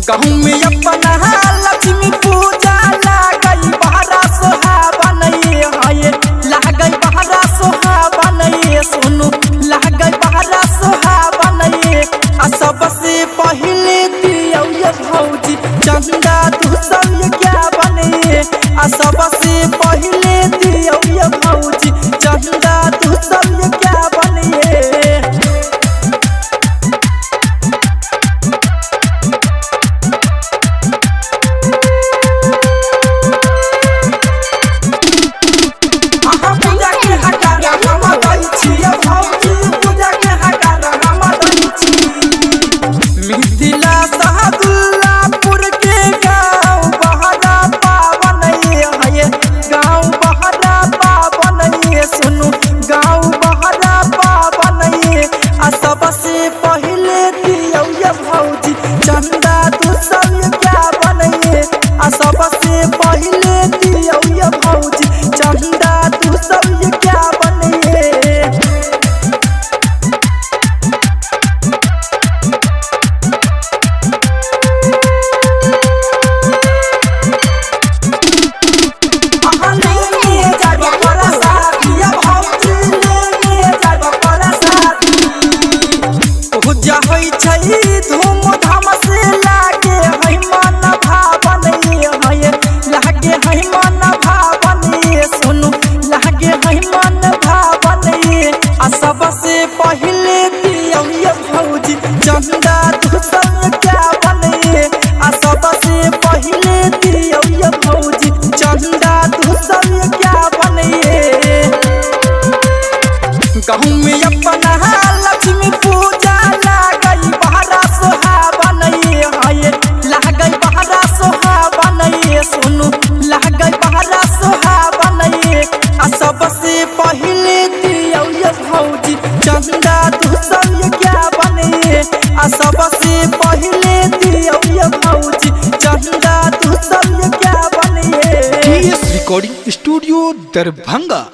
गाँव में अपना लक्ष्मी पूजा लागई बहरा सोहावन है, लागई बहरा सोहावन सोनू लागई बहरा सोहावन आ सबसे पहले दियो ये भौजी चंदा दूसर क्या बने आ सबसे पहले दियो ये भौजी चंदा दूसर क्या बने। सबसे पहले दियो ये भौजी चंदा दूसर क्या बने आ सबसे पहले दियो ये भौजी चंदा दूसर क्या बने। धूमधाम से लागे है मन भावन है, लागे है मन भावन सुनु लागे है मन भावन आ सबसे पहले दियो ये भौजी चंदा दूसर क्या बने आ सबसे पहले दियो ये भौजी चंदा दूसर क्या बने। गाँव में अपना लक्ष्मी पूजा लागई बहरा सोहावन है, लागई बहरा सोहावन सोनू लागई बहरा सोहावन आ सबसे पहले दियो ये भौजी चंदा दूसर क्या बने आ सबसे पहले दियो ये भौजी चंदा दूसर क्या बने। Recording studio Darbhanga.